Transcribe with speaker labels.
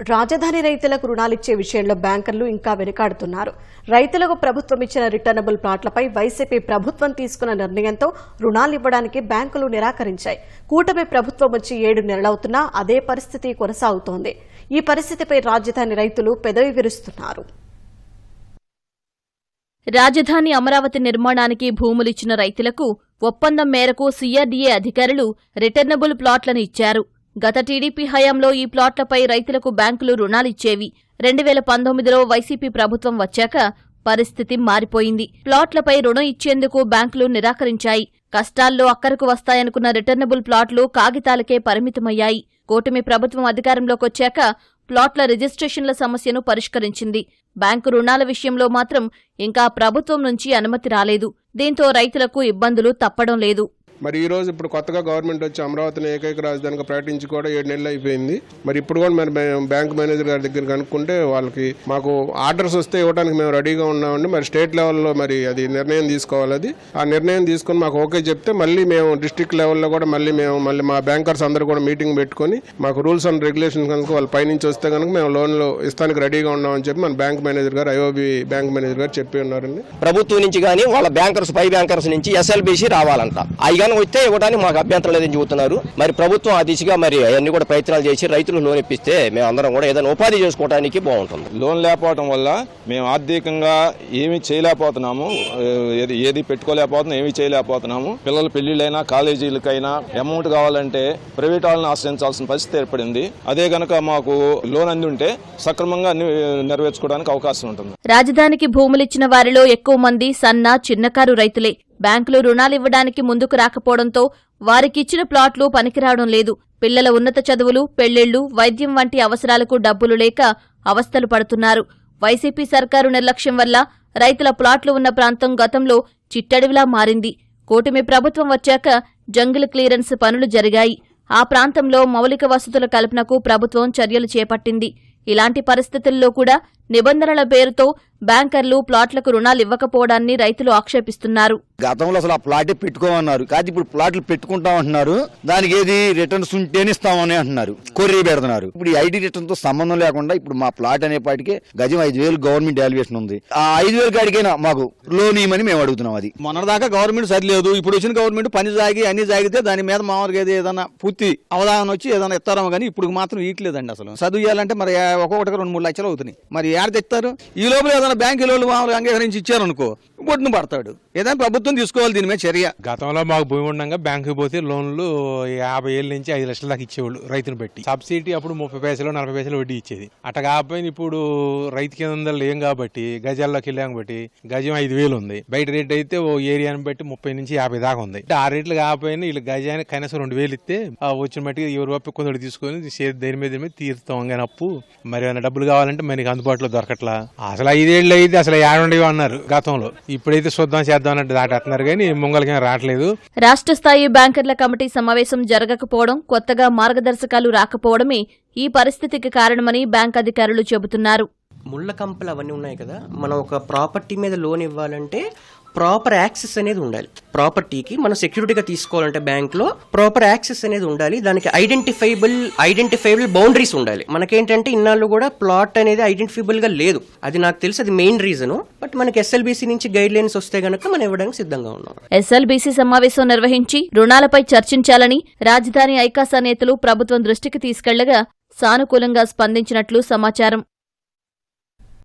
Speaker 1: రాజధాని రైతులకు రుణాలిచ్చే విషయంలో బ్యాంకర్లు ఇంకా వెనుకాడుతున్నారు. రైతులకు ప్రభుత్వం ఇచ్చిన రిటర్నబుల్ ప్లాట్లపై వైసీపీ ప్రభుత్వం తీసుకున్న నిర్ణయంతో రుణాలు ఇవ్వడానికి బ్యాంకులు నిరాకరించాయి. కూటమి ప్రభుత్వం వచ్చి 7 నెలలవుతున్నా అదే పరిస్థితి కొనసాగుతోంది. ఈ పరిస్థితిపై రాజధాని రైతులు పెదవి విరుస్తున్నారు.
Speaker 2: రాజధాని అమరావతి నిర్మాణానికి భూములిచ్చిన రైతులకు ఒప్పందం మేరకు సీఆర్డీఏ అధికారులు రిటర్నబుల్ ప్లాట్లను ఇచ్చారు. గత టీడీపీ హయాంలో ఈ ప్లాట్లపై రైతులకు బ్యాంకులు రుణాలిచ్చేవి. 2019లో వైసీపీ ప్రభుత్వం వచ్చాక పరిస్థితి మారిపోయింది. ప్లాట్లపై రుణం ఇచ్చేందుకు బ్యాంకులు నిరాకరించాయి. కష్టాల్లో అక్కరకు వస్తాయనుకున్న రిటర్నబుల్ ప్లాట్లు కాగితాలకే పరిమితమయ్యాయి. కూటమి ప్రభుత్వం అధికారంలోకొచ్చాక ప్లాట్ల రిజిస్ట్రేషన్ల సమస్యను పరిష్కరించింది. బ్యాంకు రుణాల విషయంలో మాత్రం ఇంకా ప్రభుత్వం నుంచి అనుమతి రాలేదు. దీంతో రైతులకు ఇబ్బందులు తప్పడం లేదు.
Speaker 3: మరి ఈ రోజు ఇప్పుడు కొత్తగా గవర్నమెంట్ వచ్చి అమరావతిని ఏకైక రాజధానిగా ప్రకటించి కూడా 7 నెలలు అయిపోయింది. మరి ఇప్పుడు కూడా మరి బ్యాంక్ మేనేజర్ గారి దగ్గర కనుక్కుంటే వాళ్ళకి మాకు ఆర్డర్స్ వస్తే ఇవ్వడానికి మేము రెడీగా ఉన్నామండి. మరి స్టేట్ లెవెల్లో మరి అది నిర్ణయం తీసుకోవాలి. అది ఆ నిర్ణయం తీసుకుని మాకు ఓకే చెప్తే మళ్ళీ మేము డిస్ట్రిక్ట్ లెవెల్లో కూడా మళ్ళీ మా బ్యాంకర్స్ అందరూ కూడా మీటింగ్ పెట్టుకుని మాకు రూల్స్ అండ్ రెగ్యులేషన్స్ కనుక వాళ్ళ పైనుంచి వస్తే కనుక మేము లోన్లు ఇస్తానికి రెడీగా ఉన్నామని చెప్పి మన బ్యాంక్ మేనేజర్ గారు ఐఓబి బ్యాంక్ మేనేజర్ గారు చెప్పి ఉన్నారండి.
Speaker 4: ప్రభుత్వం నుంచి కానీ వాళ్ళ బ్యాంకర్స్ పై బ్యాంకర్స్ నుంచి ఎస్ఎల్బిసి రావాలంట. వస్తే ఇవ్వడానికి మాకు అభ్యంతరం లేదని చెబుతున్నారు. మరి ప్రభుత్వం ఆ దిశగా మరి అవన్నీ కూడా ప్రయత్నాలు చేసి రైతులు లోన్ ఇప్పిస్తే మేము అందరం కూడా ఏదైనా ఉపాధి చేసుకోవడానికి బాగుంటుంది.
Speaker 5: లోన్ లేకపోవడం వల్ల మేము ఆర్థికంగా ఏమీ చేయలేకపోతున్నాము, ఏది పెట్టుకోలేకపోతున్నాం, ఏమీ చేయలేకపోతున్నాము. పిల్లల పెళ్లిళ్ళైనా కాలేజీలకైనా అమౌంట్ కావాలంటే ప్రైవేట్ వాళ్ళని ఆశ్రయించాల్సిన పరిస్థితి ఏర్పడింది. అదే గనక మాకు లోన్ అంది ఉంటే సక్రమంగా నెరవేర్చుకోవడానికి అవకాశం ఉంటుంది.
Speaker 2: రాజధానికి భూములిచ్చిన వారిలో ఎక్కువ మంది సన్న చిన్నకారు రైతులే. బ్యాంకులు రుణాలివ్వడానికి ముందుకు రాకపోవడంతో వారికిచ్చిన ప్లాట్లు పనికిరావడం లేదు. పిల్లల ఉన్నత చదువులు, పెళ్లిళ్లు, వైద్యం వంటి అవసరాలకు డబ్బులు లేక అవస్థలు పడుతున్నారు. వైసీపీ సర్కారు నిర్లక్ష్యం వల్ల రైతుల ప్లాట్లు ఉన్న ప్రాంతం గతంలో చిట్టడివిలా మారింది. కూటమి ప్రభుత్వం వచ్చాక జంగిల్ క్లియరెన్స్ పనులు జరిగాయి. ఆ ప్రాంతంలో మౌలిక వసతుల కల్పనకు ప్రభుత్వం చర్యలు చేపట్టింది. ఇలాంటి పరిస్థితుల్లో కూడా నిబంధనల పేరుతో బ్యాంకర్లు ప్లాట్లకు రుణాలు ఇవ్వకపోవడాన్ని రైతులు ఆక్షేపిస్తున్నారు.
Speaker 6: గతంలో అసలు ఆ ప్లాటే పెట్టుకోమన్నారు, కాదు ఇప్పుడు ప్లాట్లు పెట్టుకుంటామంటున్నారు. దానికి ఏది రిటర్న్స్ ఉంటేనే ఇస్తామని అంటున్నారు, కొర్రీ పెడుతున్నారు. ఇప్పుడు ఈ ఐటీ రిటర్న్ తో సంబంధం లేకుండా ఇప్పుడు మా ప్లాట్ అనేపాటికి గజం 5,000 గవర్నమెంట్ వాల్యుయేషన్ ఉంది. ఆ 5,000 కాడికైనా మాకు లోన్ ఇవ్వమని మేము అడుగుతున్నాం. అది
Speaker 7: మొన్నటిదాకా గవర్నమెంట్ సరిలేదు. ఇప్పుడు వచ్చిన గవర్నమెంట్ పని సాగి అన్ని సాగితే దాని మీద మామూలుగా ఏదైనా పూర్తి అవగాహన వచ్చి ఏదైనా ఇస్తారేమో కానీ ఇప్పుడు మాత్రం ఇట్లేదండి. అసలు చదువు చేయాలంటే మరి ఒక్కొక్కటిగా 2-3 లక్షలు అవుతున్నాయి. మరి ఏడ తెస్తారు? ఈ లోపల ఏదైనా బ్యాంకు లోన్లు మామూలుగా అంగీకరించి ఇచ్చారనుకో బొట్టును పడతాడు. ఏదైనా ప్రభుత్వం తీసుకోవాలి దీని మీద చర్య.
Speaker 8: గతంలో మాకు భూమి ఉండగా బ్యాంకు పోతే లోన్లు 50,000 నుంచి 5 లక్షల దాకా ఇచ్చేవాళ్ళు రైతును బట్టి. సబ్సిడీ అప్పుడు 30 పైసలు 40 పైసలు వడ్డీ ఇచ్చేది. అట్లా కాకపోయినా ఇప్పుడు రైతు కింద లేం కాబట్టి గజాల్లోకి వెళ్ళాం కాబట్టి గజం 5,000 ఉంది. బయట రేట్ అయితే ఓ ఏరియాని బట్టి 30 నుంచి 50 దాకా ఉంది. ఆ రేట్లు కాకపోయినా వీళ్ళు గజానికి కనీసం 2,000 ఇస్తే వచ్చిన బట్టి ఎవరు ఒప్పి కొందరు తీసుకొని దేని మీద తీరుతాం. కానీ అప్పు మరి ఏమైనా డబ్బులు కావాలంటే మనకి అందుబాటులో దొరకట్లా. అసలు 5 ఏళ్ళు అయితే అసలు ఏడుండేవి అన్నారు గతంలో. ఇప్పుడైతే శుద్ధం చేద్దాం అన్నట్టు దాటేస్తున్నారు కానీ ముంగలకి రావట్లేదు.
Speaker 2: రాష్ట్ర స్థాయి బ్యాంకర్ల కమిటీ సమావేశం జరగకపోవడం, కొత్తగా మార్గదర్శకాలు రాకపోవడమే ఈ పరిస్థితికి కారణమని బ్యాంక్ అధికారులు చెబుతున్నారు.
Speaker 9: ముళ్ళ కంపలు అవన్నీ ఉన్నాయి కదా, మనం ఒక ప్రాపర్టీ మీద లోన్ ఇవ్వాలంటే ప్రాపర్ యాక్సెస్ అనేది ఉండాలి. ప్రాపర్టీకి మనం సెక్యూరిటీగా తీసుకోవాలంటే బ్యాంక్లో ప్రాపర్ యాక్సెస్ అనేది ఉండాలి. దానికి ఐడెంటిఫైబుల్ బౌండరీస్ ఉండాలి. మనకేంటంటే ఇన్నాళ్ళు కూడా ప్లాట్ అనేది ఐడెంటిఫైబుల్ గా లేదు. అది నాకు తెలిసి అది మెయిన్ రీజన్. బట్ మనకి ఎస్ఎల్బిసి నుంచి గైడ్ లైన్స్ వస్తే గనక మనం ఇవ్వడానికి సిద్ధంగా ఉన్నాం.
Speaker 2: ఎస్ఎల్బిసి సమావేశం నిర్వహించి రుణాలపై చర్చించాలని రాజధాని ఐకాసా నేతలు ప్రభుత్వం దృష్టికి తీసుకెళ్లగా సానుకూలంగా స్పందించినట్లు సమాచారం.